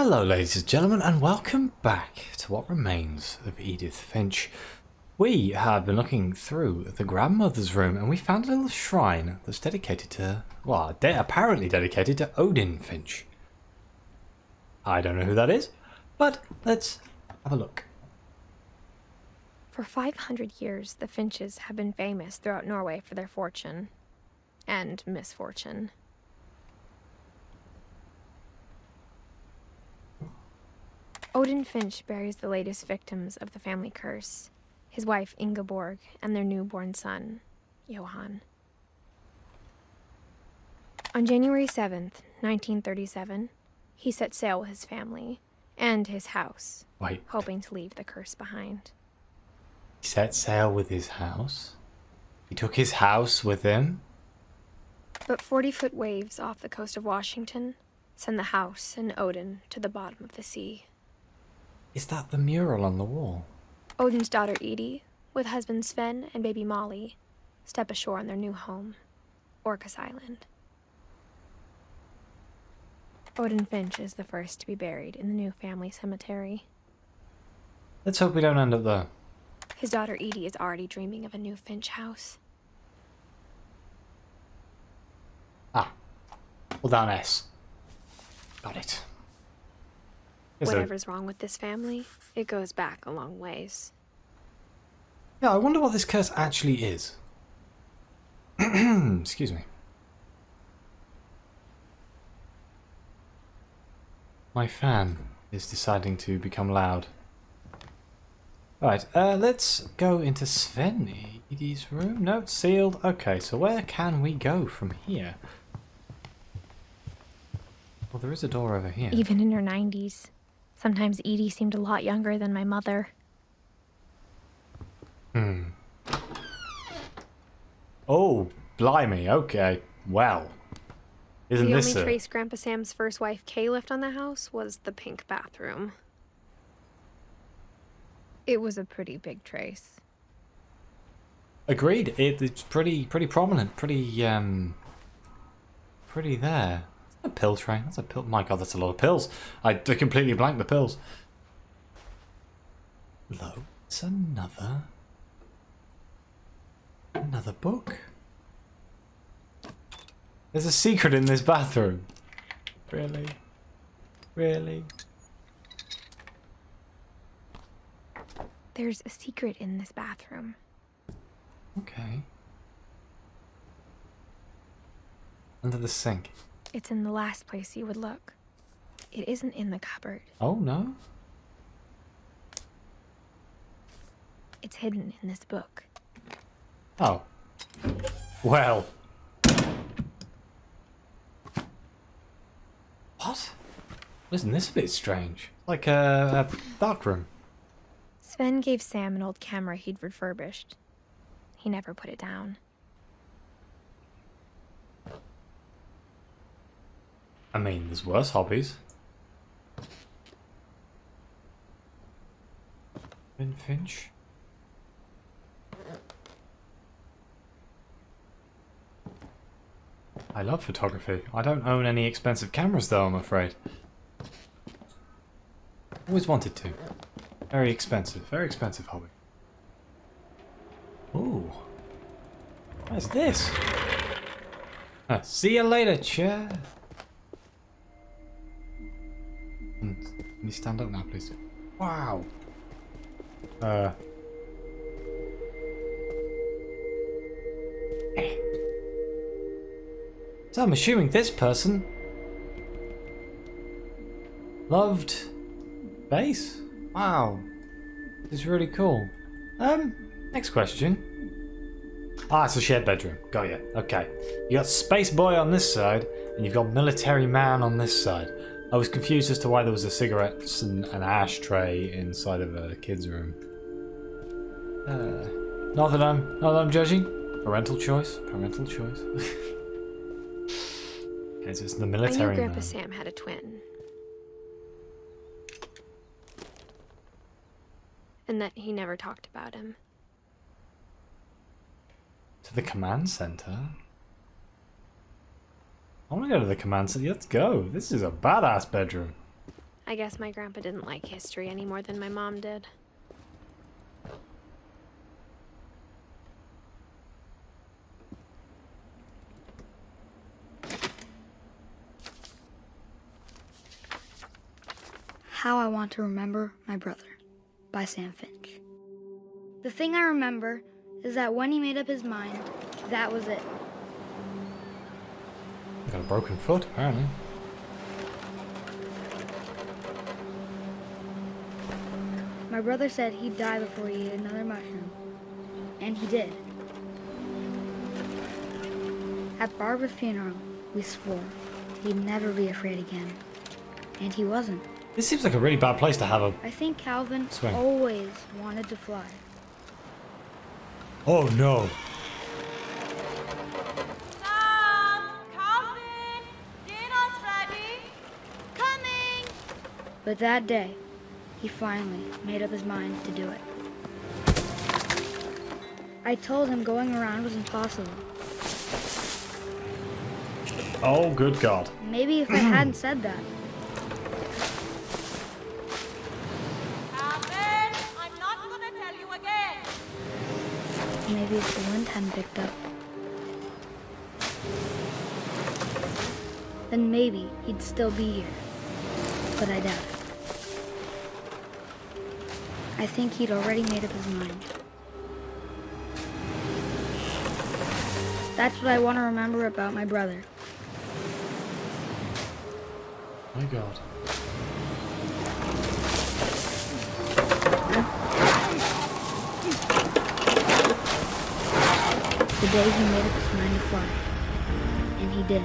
Hello ladies and gentlemen, and welcome back to what remains of Edith Finch. We have been looking through the grandmother's room and we found a little shrine that's dedicated to, well, apparently dedicated to Odin Finch. I don't know who that is, but let's have a look. For 500 years, the Finches have been famous throughout Norway for their fortune and misfortune. Odin Finch buries the latest victims of the family curse, his wife Ingeborg and their newborn son, Johan. On January 7th, 1937, he set sail with his family and his house, hoping to leave the curse behind. He set sail with his house? He took his house with him? But 40-foot waves off the coast of Washington send the house and Odin to the bottom of the sea. Is that the mural on the wall? Odin's daughter Edie, with husband Sven and baby Molly, step ashore on their new home, Orcas Island. Odin Finch is the first to be buried in the new family cemetery. Let's hope we don't end up there. His daughter Edie is already dreaming of a new Finch house. Ah, well down S. Got it. Whatever's wrong with this family, it goes back a long ways. Yeah, I wonder what this curse actually is. Excuse me. My fan is deciding to become loud. Right, let's go into Sven Edie's room. No, it's sealed. Okay, so where can we go from here? Well, there is a door over here. Even in her 90s. Sometimes Edie seemed a lot younger than my mother. Oh, blimey, okay. Well, isn't the this only trace Grandpa Sam's first wife Kay left on the house was the pink bathroom. It was a pretty big trace. Agreed. It's pretty prominent, pretty there. A pill tray. That's a pill. My God, that's a lot of pills. I completely blanked the pills. Look, it's another book. There's a secret in this bathroom. Really? Really? There's a secret in this bathroom. Okay. Under the sink. It's in the last place you would look. It isn't in the cupboard. Oh, no? It's hidden in this book. Oh. Well. What? Isn't this a bit strange? Like a dark room. Sven gave Sam an old camera he'd refurbished. He never put it down. I mean, there's worse hobbies. Finch? I love photography. I don't own any expensive cameras though, I'm afraid. Always wanted to. Very expensive hobby. Ooh. What is this? See you later, chair. Can you stand up now, please? Wow. So I'm assuming this person loved bass. Wow. This is really cool. Next question. Ah, it's a shared bedroom. Got you. Okay. You got Space Boy on this side, and you've got Military Man on this side. I was confused as to why there was a cigarettes and an ashtray inside of a kid's room. Not that I'm judging. Parental choice. Okay, so it's the Military I knew Grandpa Man. Sam had a twin. And that he never talked about him. To the command center? I want to go to the command center. Let's go. This is a badass bedroom. I I guess my grandpa didn't like history any more than my mom did. How I Want to Remember My Brother by Sam Finch. The thing I remember is that when he made up his mind, that was it. Got a broken foot, apparently. My brother said he'd die before he ate another mushroom. And he did. At Barbara's funeral, we swore he'd never be afraid again. And he wasn't. This seems like a really bad place to have a... I think Calvin swing. always wanted to fly. Oh no. Calvin, dinner's ready. Coming. But that day, he finally made up his mind to do it. I told him going around was impossible. Oh, good God. Maybe if I hadn't said that, Calvin, I'm not gonna tell you again. maybe if the wind hadn't picked up, then maybe he'd still be here. But I doubt it. I think he'd already made up his mind. That's what I want to remember about my brother. My God. The day he made up his mind to fly. And he did.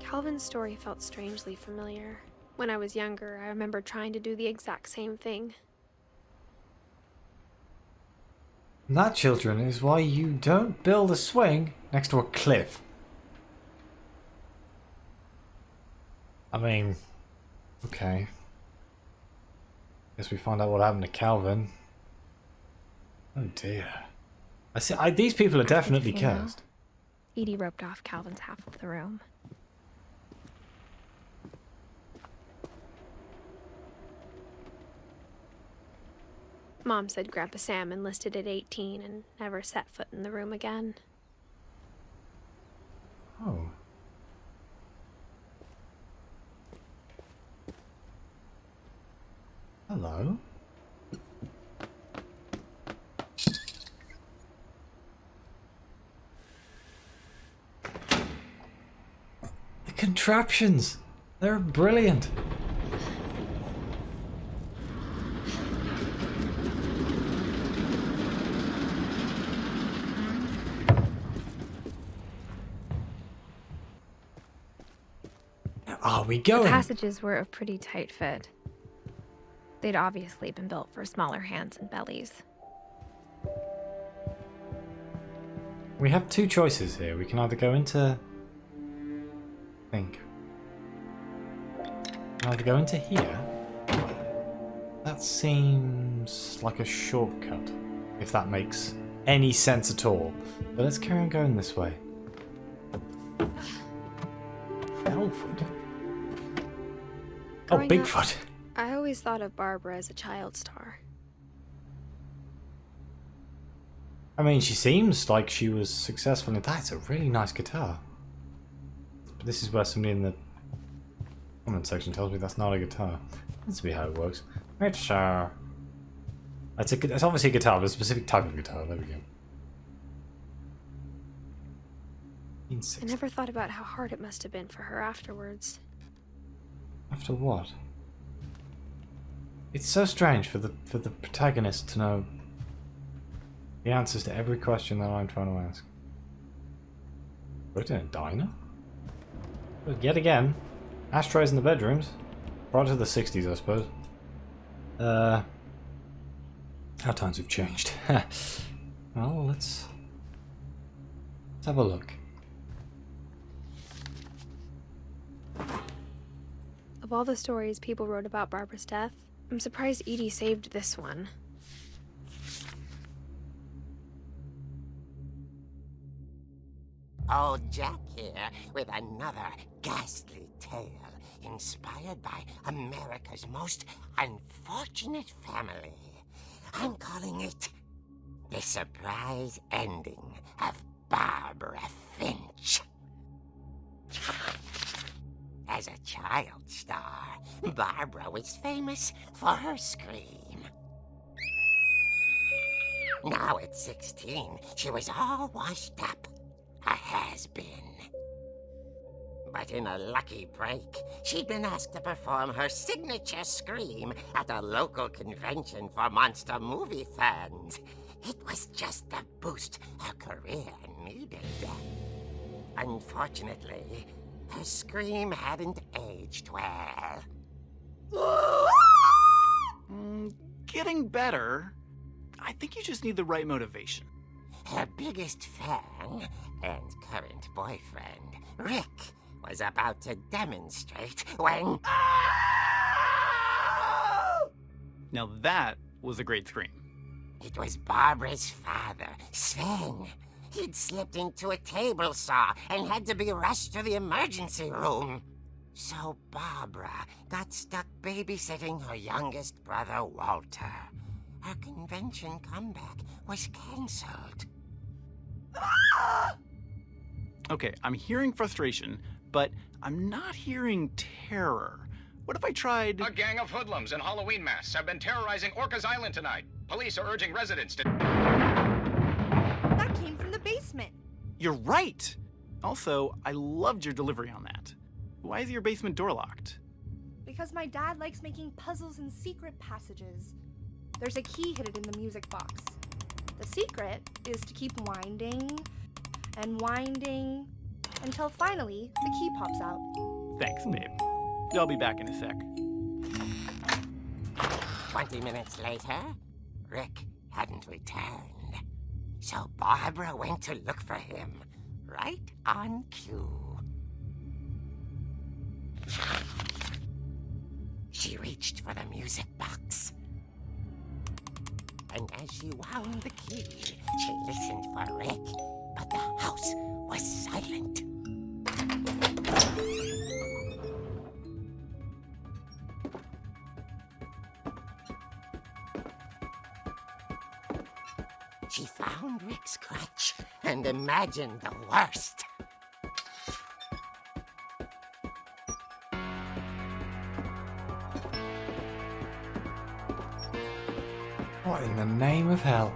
Calvin's story felt strangely familiar. When I was younger, I remember trying to do the exact same thing. And that, children, is why you don't build a swing next to a cliff. I mean, okay. Guess we find out what happened to Calvin. Oh dear. I see. These people are definitely cursed. Edie roped off Calvin's half of the room. Mom said Grandpa Sam enlisted at 18 and never set foot in the room again. Oh. Hello. The contraptions! They're brilliant! Are we The going? passages were a pretty tight fit. They'd obviously been built for smaller hands and bellies. We have two choices here. We can either go into... think. We can either go into here. That seems like a shortcut, if that makes any sense at all. But let's carry on going this way. Alfred. Oh, Growing up, Bigfoot. I always thought of Barbara as a child star. I mean, she seems like she was successful in that. It's a really nice guitar. But this is where somebody in the comment section tells me that's not a guitar. Let's see how it works. It's obviously a guitar, but a specific type of guitar. There we go. I never thought about how hard it must have been for her afterwards. After what? It's so strange for the protagonist to know the answers to every question that I'm trying to ask. Worked in a diner? But yet again, ashtrays in the bedrooms. Prior to the 60s, I suppose. How times have changed. Well, let's have a look. Of all the stories people wrote about Barbara's death, I'm surprised Edie saved this one. Old Jack here with another ghastly tale inspired by America's most unfortunate family. I'm calling it The Surprise Ending of Barbara Finch. As a child star, Barbara was famous for her scream. Now at 16, she was all washed up. A has-been. But in a lucky break, she'd been asked to perform her signature scream at a local convention for monster movie fans. It was just the boost her career needed. Unfortunately, her scream hadn't aged well. Getting better. I think you just need the right motivation. Her biggest fan and current boyfriend, Rick, was about to demonstrate when... Now that was a great scream. It was Barbara's father, Sven. He'd slipped into a table saw and had to be rushed to the emergency room. So Barbara got stuck babysitting her youngest brother, Walter. Her convention comeback was cancelled. Okay, I'm hearing frustration, but I'm not hearing terror. What if I tried... A gang of hoodlums in Halloween masks have been terrorizing Orcas Island tonight. Police are urging residents to... That came from the basement. You're right! Also, I loved your delivery on that. Why is your basement door locked? Because my dad likes making puzzles and secret passages. There's a key hidden in the music box. The secret is to keep winding and winding until finally the key pops out. Thanks, babe. I'll be back in a sec. 20 minutes later, Rick hadn't returned. So Barbara went to look for him, right on cue. She reached for the music box. And as she wound the key, she listened for Rick, but the house was silent. She found Rick's crutch and imagined the worst. What in the name of hell?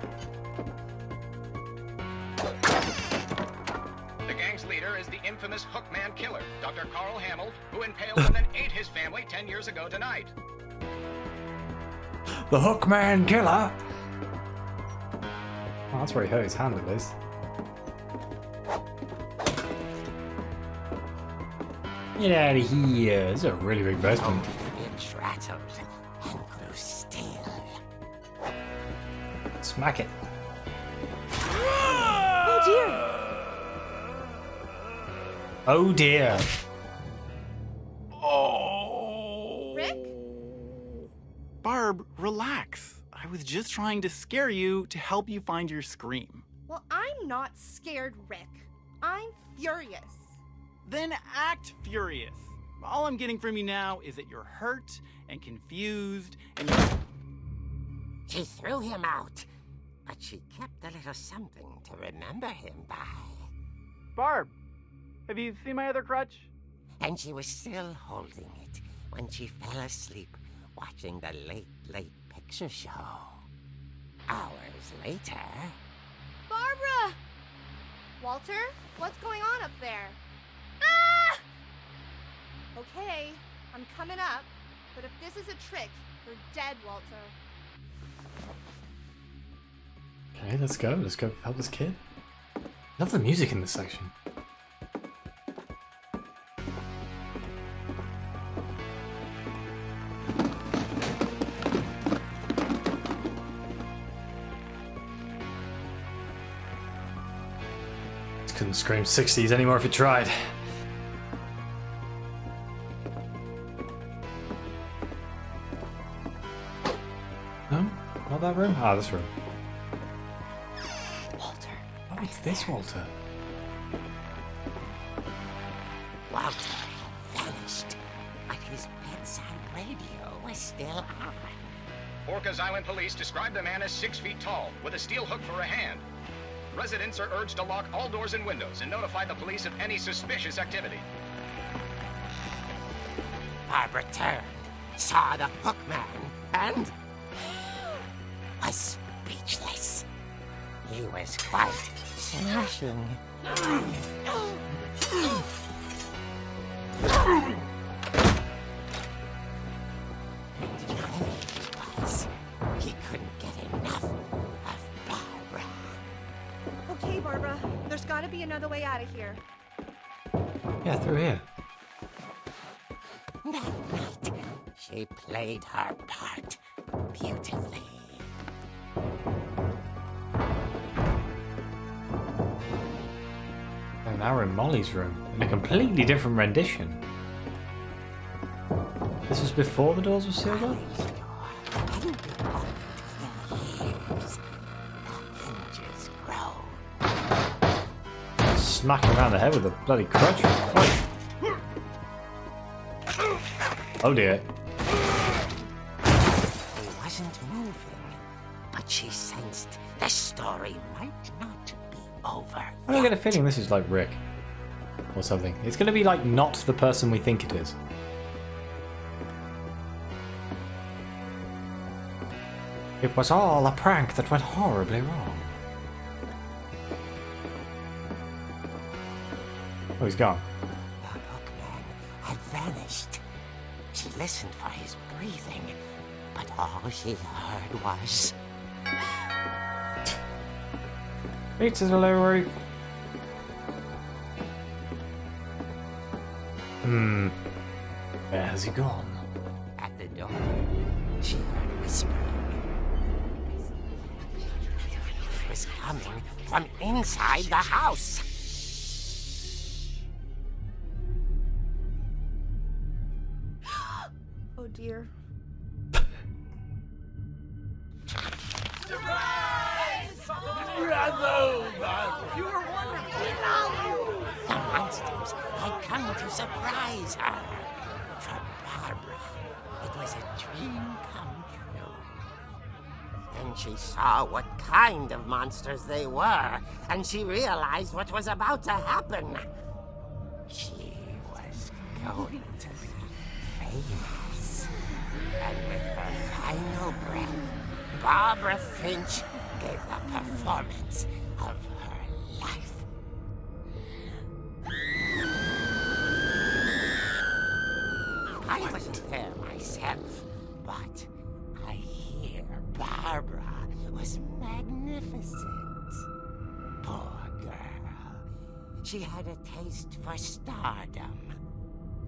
The gang's leader is the infamous Hookman killer, Dr. Carl Hamill, who impaled and then ate his family 10 years ago tonight. The Hookman Killer! Oh, that's where he hurt his hand at least. Get out of here! This is a really big basement. Finch rattled and grew still. Smack it. Oh dear! Oh dear. Rick? Barb, relax. I was just trying to scare you to help you find your scream. Well, I'm not scared, Rick. I'm furious. Then act furious. All I'm getting from you now is that you're hurt and confused and She threw him out, but she kept a little something to remember him by. Barb, have you seen my other crutch? And she was still holding it when she fell asleep watching the late picture show. Hours later... Barbara! Walter, what's going on up there? Ah! Okay, I'm coming up, but if this is a trick, you're dead, Walter. Okay, let's go. Let's go help this kid. Love the music in this section. Just couldn't scream 60s anymore if it tried. No? Not that room? Ah, this room. Walter. Oh, it's this Walter. still on. Orcas Island police describe the man as 6 feet tall, with a steel hook for a hand. Residents are urged to lock all doors and windows and notify the police of any suspicious activity. Barbara turned, saw the hook man, and was speechless. He was quite smashing. He couldn't get enough of Barbara. Okay, Barbara. There's gotta be another way out of here. Yeah, through here. That night, she played her part beautifully. And now we're in Molly's room, in a completely different rendition. This was before the doors were sealed up? Smack him around the head with a bloody crutch. Oh, oh dear. He wasn't moving, but she sensed the story might not be over. I don't get a feeling this is like Rick. Or something. It's going to be like not the person we think it is. It was all a prank that went horribly wrong. Oh, he's gone. The hookman had vanished. She listened for his breathing, but all she heard was... Pizza delivery. Where has he gone? At the door, she heard whispering. It was coming from inside the house. Oh dear. The monsters had come to surprise her. For Barbara, it was a dream come true. Then she saw what kind of monsters they were, and she realized what was about to happen. She was going to be famous. And with her final breath, Barbara Finch gave the performance of her life. I wasn't there myself, but I hear Barbara was magnificent. Poor girl. She had a taste for stardom.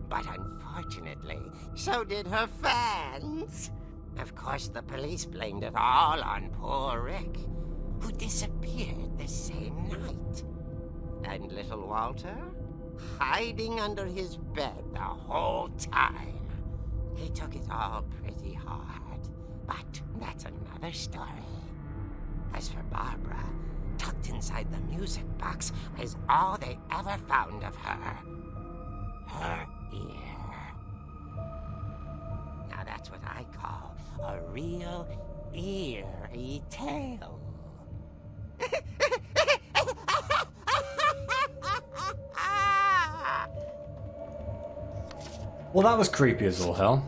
But unfortunately, so did her fans. Of course, the police blamed it all on poor Rick, who disappeared the same night. And little Walter? Hiding under his bed the whole time. He took it all pretty hard, but that's another story. As for Barbara, tucked inside the music box was all they ever found of her. Her ear. Now that's what I call a real eerie tale. Well, that was creepy as all hell.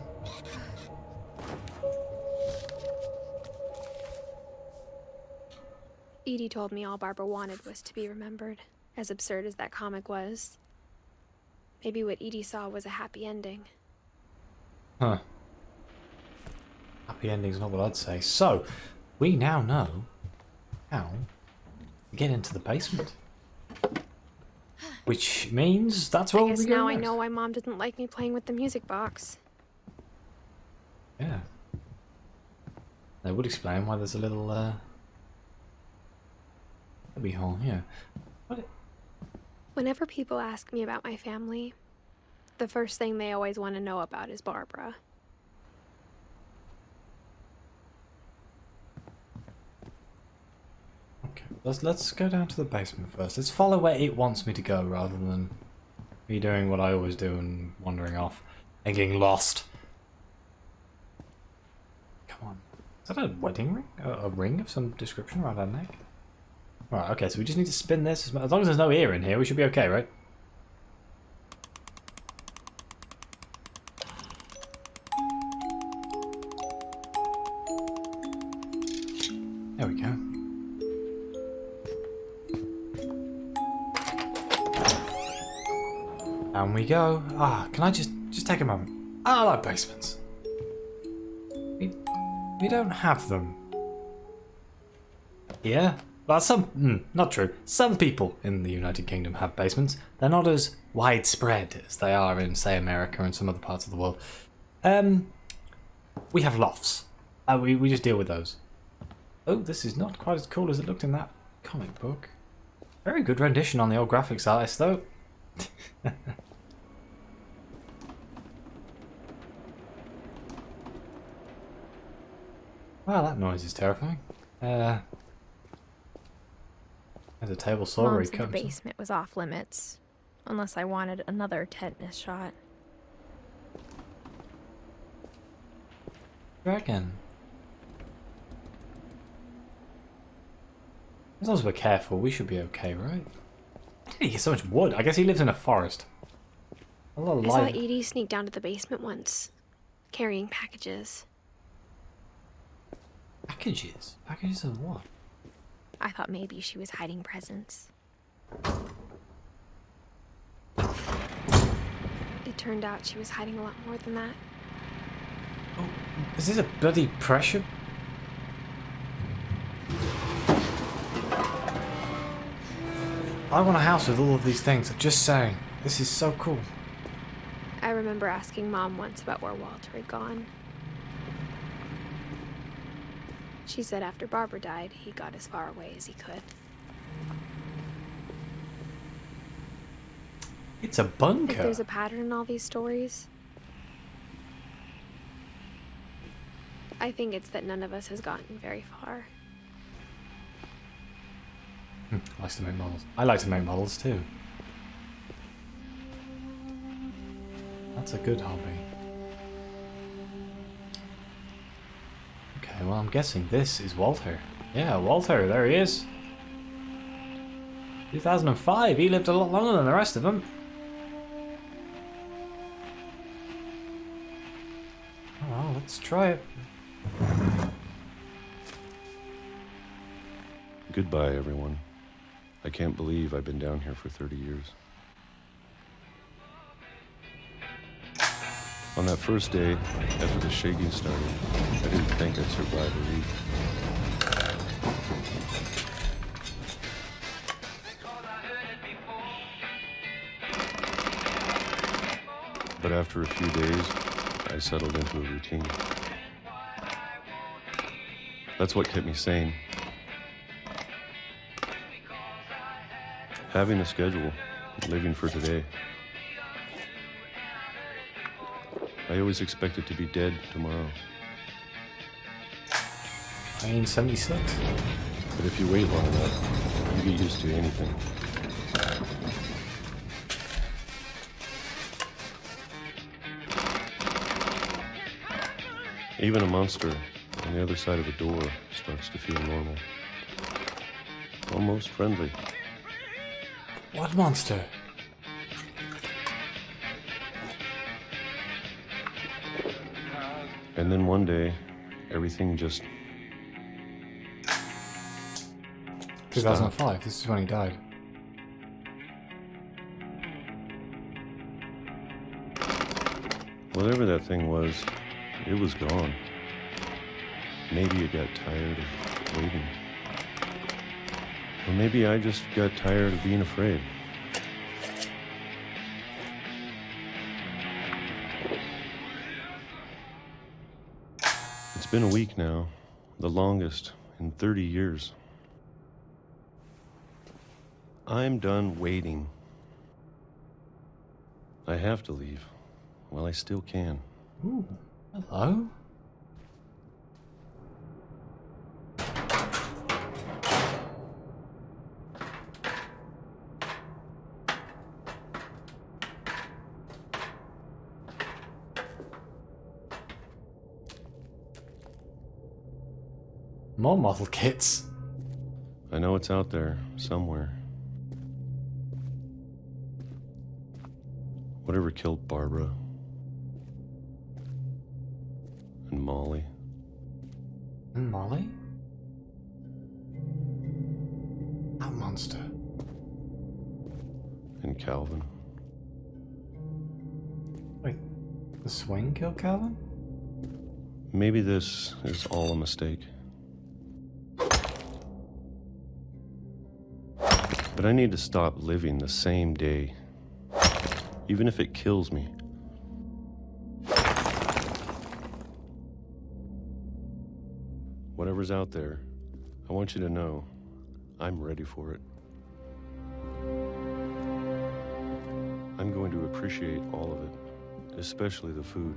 Edie told me all Barbara wanted was to be remembered, as absurd as that comic was. Maybe what Edie saw was a happy ending. Huh. Happy ending's not what I'd say. So, we now know how to get into the basement. Which means that's where I we guess go now I next. know why Mom didn't like me playing with the music box. Yeah. That would explain why there's a little cubby hole here. What? Whenever people ask me about my family, the first thing they always want to know about is Barbara. Okay, let's go down to the basement first. Let's follow where it wants me to go rather than me doing what I always do and wandering off and getting lost. Is that a wedding ring? A ring of some description around her neck? Right, okay, so we just need to spin this. As long as there's no ear in here, we should be okay, right? There we go. Down we go. Can I just take a moment? I like basements. We don't have them. Yeah? Well, not true. Some people in the United Kingdom have basements. They're not as widespread as they are in, say, America and some other parts of the world. We have lofts. We just deal with those. Oh, this is not quite as cool as it looked in that comic book. Very good rendition on the old graphics artist, though. Wow, that noise is terrifying. There's a table saw where he Mom said the comes. basement was off limits, unless I wanted another tetanus shot. Dragon. As long as we're careful, we should be okay, right? Where did he get so much wood? I guess he lives in a forest. A lot of I saw light. Edie sneak down to the basement once, carrying packages. Packages? Packages of what? I thought maybe she was hiding presents. It turned out she was hiding a lot more than that. Oh, is this a bloody pressure? I want a house with all of these things. I'm just saying. This is so cool. I remember asking Mom once about where Walter had gone. She said after Barbara died, he got as far away as he could. It's a bunker. If there's a pattern in all these stories, I think it's that none of us has gotten very far. Likes to make models. I like to make models too. That's a good hobby. Okay, well I'm guessing this is Walter. Yeah, Walter, there he is. 2005, he lived a lot longer than the rest of them. Oh, well, let's try it. Goodbye, everyone. I can't believe I've been down here for 30 years. On that first day, after the shaking started, I didn't think I'd survive a week. But after a few days, I settled into a routine. That's what kept me sane. Having a schedule, living for today. I always expected to be dead tomorrow. 1976. But if you wait long enough, you get used to anything. Even a monster on the other side of a door starts to feel normal. Almost friendly. What monster? And then one day, everything just 2005, this is when he died. Whatever that thing was, it was gone. Maybe it got tired of waiting. Or maybe I just got tired of being afraid. It's been a week now, the longest in 30 years. I'm done waiting. I have to leave. Well, I still can. Ooh, hello? More model kits. I know it's out there, somewhere. Whatever killed Barbara. And Molly. And Molly? That monster. And Calvin. Wait, the swing killed Calvin? Maybe this is all a mistake. But I need to stop living the same day, even if it kills me. Whatever's out there, I want you to know I'm ready for it. I'm going to appreciate all of it, especially the food.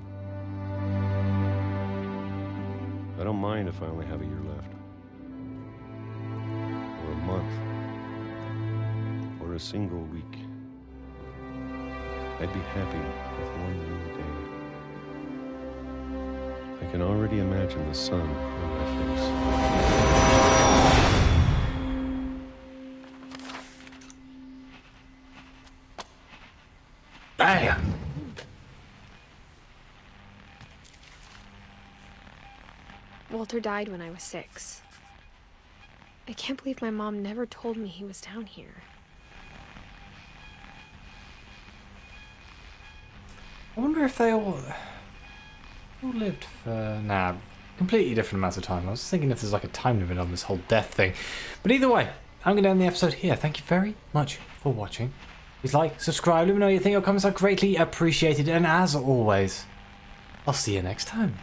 I don't mind if I only have a year left, or a month, or a single week. I'd be happy with one new day. I can already imagine the sun on my face. Bam! Walter died when I was 6. I can't believe my mom never told me he was down here. I wonder if they all lived for, completely different amounts of time. I was thinking if there's like a time limit on this whole death thing. But either way, I'm going to end the episode here. Thank you very much for watching. Please like, subscribe, let me know what you think. Your comments are greatly appreciated. And as always, I'll see you next time.